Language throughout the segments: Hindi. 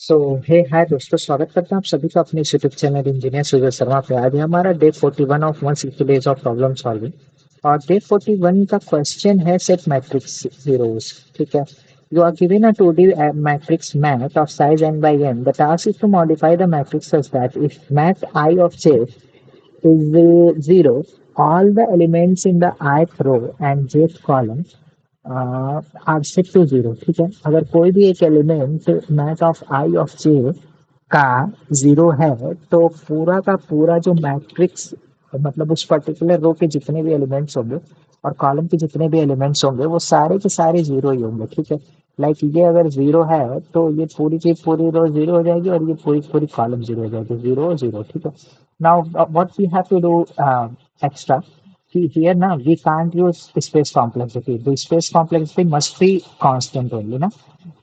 सो हे हाय दोस्तों, स्वागत करते हैं आप सभी का अपने YouTube channel engineer Sujay Sharma पे। आज है हमारा day 41 of 160 days of problem solving. और डे 41 का क्वेश्चन है सेट मैट्रिक्स जीरोस। ठीक है। You are given a 2D matrix math of size n by n. The task is to modify the matrix such that if mat I of j is 0, all the elements in the ith row and jth column are set to zero. ठीक है। अगर कोई भी एक element mat of I of J का जीरो है तो पूरा का पूरा जो मैट्रिक्स, मतलब उस पर्टिकुलर रो के जितने भी एलिमेंट्स होंगे और कॉलम के जितने भी एलिमेंट्स होंगे वो सारे के सारे जीरो ही होंगे। ठीक है। लाइक ये अगर जीरो है तो ये पूरी की पूरी रो जीरो हो जाएगी और ये पूरी पूरी कॉलम जीरो हो जाएगी। Zero zero. ठीक है। Now what we have to do extra कि here ना we can't use space complexity. The space complexity must be constant only ना।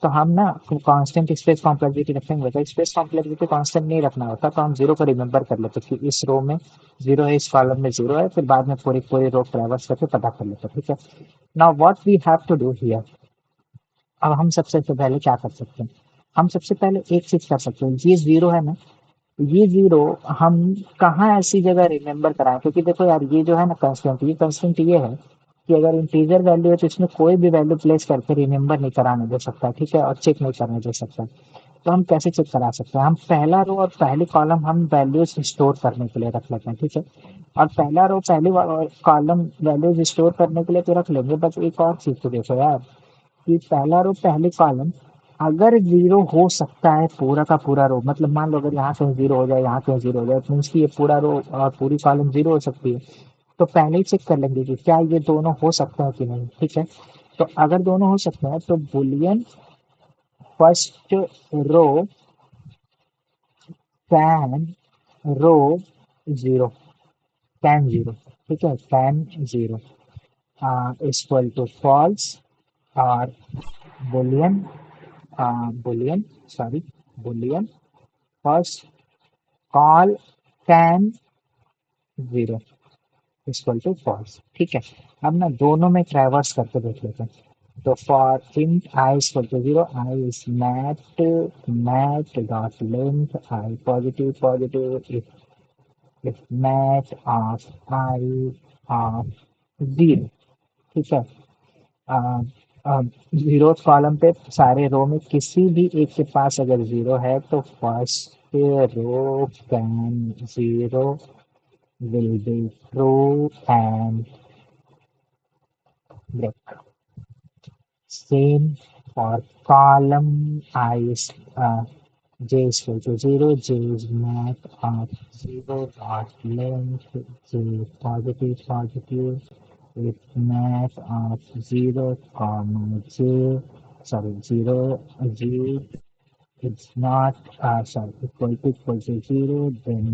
तो हम ना कांस्टेंट स्पेस कॉम्प्लेक्सिटी रखेंगे तो स्पेस कॉम्प्लेक्सिटी कांस्टेंट नहीं रखना होता, तो हम जीरो को रिमेंबर कर लेते कि इस रो में जीरो है, इस कॉलम में जीरो है, फिर बाद में पूरी पूरी रो ट्रेवर्स करके पता कर लेते। ठीक है। Now what we have to do here. अब हम सबसे पहले क्या कर सकते हैं। हम सबसे पहले एक चीज कर सकते हैं, ये जीरो है ना, ये जीरो हम कहाँ ऐसी जगह रिमेंबर कराएं, क्योंकि देखो यार ये जो है ना कंस्टेंट, ये कंस्टेंट ये है कि अगर इंटीजर वैल्यू है तो इसमें कोई भी वैल्यू प्लेस करके रिमेंबर नहीं कराने दे सकता। ठीक है। और चेक नहीं करने दे सकता। तो हम कैसे चेक करा सकते हैं, हम पहला रो और पहली कॉलम हम वैल्यूज स्टोर करने के लिए रख लेते हैं। ठीक है। और पहला रो पहली कॉलम वैल्यूज स्टोर करने के लिए तो रख लेंगे, बट एक और चीज तो देखो यार कि पहला रो पहली कॉलम अगर जीरो हो सकता है पूरा का पूरा रो, मतलब मान लो अगर यहाँ कहीं जीरो हो जाए, यहाँ कहीं जीरो हो जाए, मीन्स की ये पूरा रो और पूरी कॉलम जीरो हो सकती है। तो पहले ही चेक कर लेंगे कि क्या ये दोनों हो सकते हैं कि नहीं। ठीक है। तो अगर दोनों हो सकते हैं तो boolean first row can row zero, can zero. ठीक है। Can zero is equal to false और boolean boolean sorry boolean first col can zero equal to false. ठीक है। अब ना दोनों में ट्रैवर्स करके देख लेते हैं। तो for int i equals to zero, i is mat mat dot length i positive positive if mat of I of zero. ठीक है। जीरो कॉलम पे सारे रो में किसी भी एक के पास अगर जीरो है तो first row can zero will be true and break. Same for column I is j is equal to 0, j is map of 0 dot length, j positive positive with map of 0 comma j, sorry 0 g it's not sorry equal to 0, then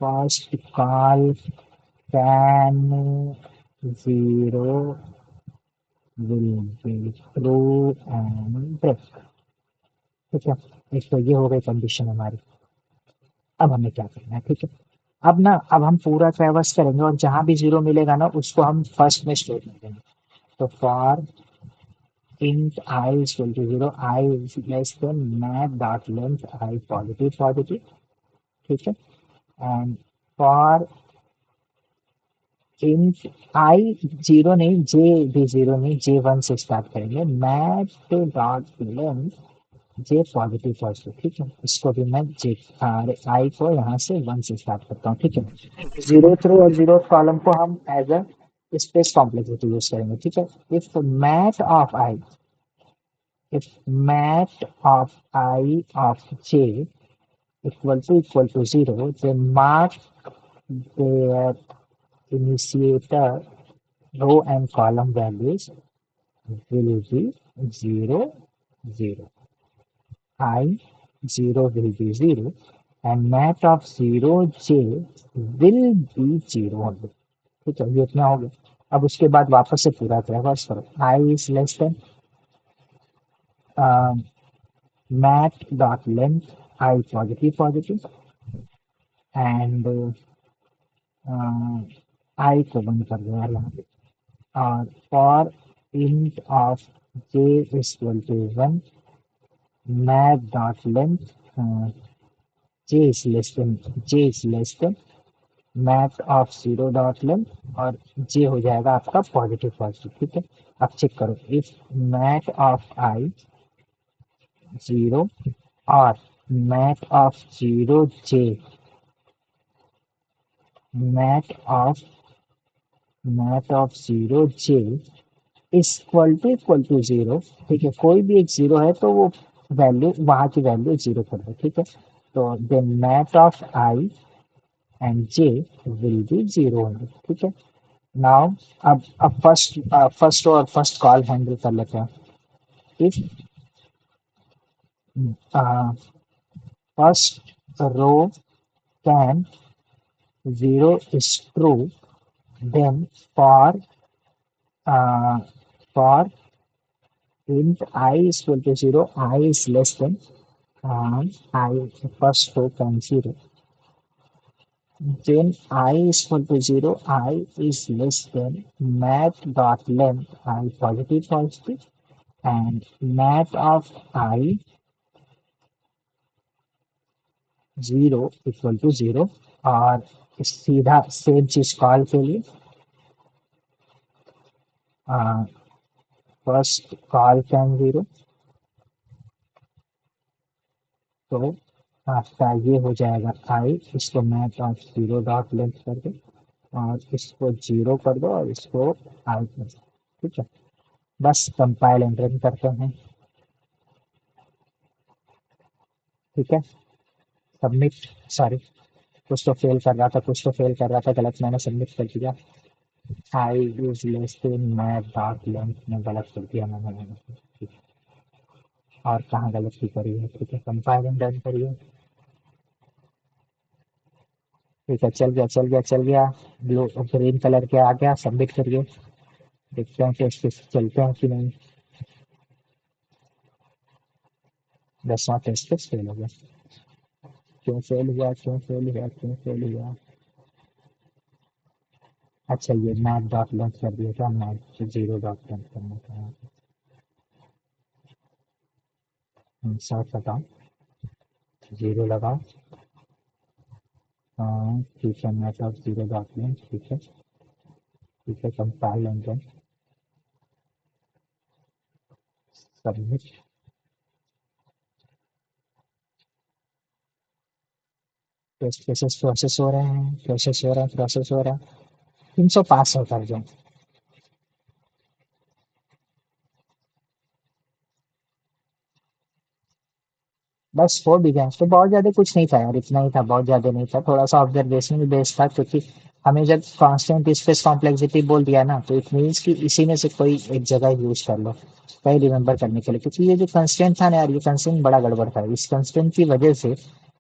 first call can 0 will be true and break। ठीक है। एक तो ये हो गई कंडीशन हमारी। अब हमें क्या करना है। ठीक है। अब ना अब हम पूरा ट्रैवर्स करेंगे और जहां भी जीरो मिलेगा ना उसको हम फर्स्ट में स्टोर कर देंगे। तो for int I is equal to 0, I is less than map dot length I positive positive। ठीक है। And for int I zero नहीं, जे भी जीरो नहीं, जे वन से स्टार्ट करेंगे। मैट डॉट लेंथ जे पॉजिटिव पॉजिटिव। ठीक है। इसको भी मैं जे आई को यहाँ से वन से स्टार्ट करता हूँ। ठीक है। जीरो थ्रो और जीरो कॉलम को हम as a space complexity use करेंगे। ठीक है। If mat of i, if mat of I of j equal to zero, then mark their initiator row and column values will be 0 0, I 0 will be 0 and mat of 0 j will be 0 only। ठीक है। ये इतना हो गया। अब उसके बाद वापस से पूरा रिवर्स करो। I is less than mat dot length i positive positive and i को बंद कर दो यार यहाँ पे। और for int of j is equal to 1, math dot length j is less than math of zero dot length और जे हो जाएगा आपका पॉजिटिव पॉजिटिव। ठीक है, अब चेक करो if math of i zero और math of zero j math of math of zero j equal to zero. ठीक है, कोई भी एक जीरो है तो वो वैल्यू वहां की वैल्यू जीरो कर दो। ठीक है, तो then math of i and j will be zero only. ठीक है, नाउ अब फर्स्ट और फर्स्ट कॉल हैंडल कर लेते हैं। If first row can zero is true then for int I is equal to zero, I is less than I first row can zero. Then I is equal to zero, I is less than math dot length I positive positive and math of I zero equal to zero। और सीधा सेम चीज कॉल के लिए फर्स्ट कॉल कैन जीरो, तो आपका ये हो जाएगा आई, इसको math of zero dot length कर दो और इसको जीरो कर दो और इसको आई कर दो। ठीक है, बस कंपाइल एंड रन करते हैं। ठीक है, सबमिट। सॉरी, कुछ तो फेल कर रहा था, कुछ तो फेल कर रहा था, गलत मैंने सबमिट कर दिया। I is less than math dot length में गलत कर दिया मैंने। ठीक है, और कहाँ गलती करी है। ठीक है, कंपाइल एंड रन करिए। ठीक है, चल गया चल गया चल गया, ब्लू ग्रीन कलर के आ गया। सबमिट करिए, देखते हैं कि इसके चलते हैं कि नहीं। 10 टेस्ट फेल हो गया। क्यों फेल हुआ, क्यों फेल हुआ, क्यों फेल हुआ? अच्छा, ये मैथ डॉट लेंथ कर दिया था, मैथ जीरो डॉट लेंथ करना था। सर्च बताओ, जीरो लगाओ। हाँ ठीक है, math of zero dot length. ठीक है, ठीक है, compile and run, submit. Test cases process हो रहे हैं, प्रोसेस हो रहा है, प्रोसेस हो रहा है। 300 पास हो कर जाए। बस हो भी गया तो बहुत ज़्यादा कुछ नहीं था यार, इतना ही था, बहुत ज़्यादा नहीं था। थोड़ा सा ऑब्जर्वेशन बेस्ड था, क्योंकि हमें जब कांस्टेंट स्पेस कॉम्प्लेक्सिटी बोल दिया ना, तो इट मीन्स कि इसी में से कोई एक जगह यूज कर लो कहीं रिमेंबर करने के लिए। क्योंकि ये जो कंस्टेंट था ना यार, ये कंस्टेंट बड़ा गड़बड़ था। इस कंस्टेंट की वजह से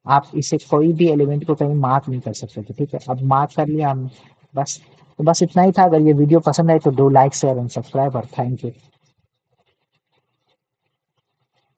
आप इसे कोई भी एलिमेंट को कहीं मार्क नहीं कर सकते थे। ठीक है, अब मार्क कर लिया हमने, बस। तो बस इतना ही था। अगर ये वीडियो पसंद आए तो do like share and subscribe और थैंक यू।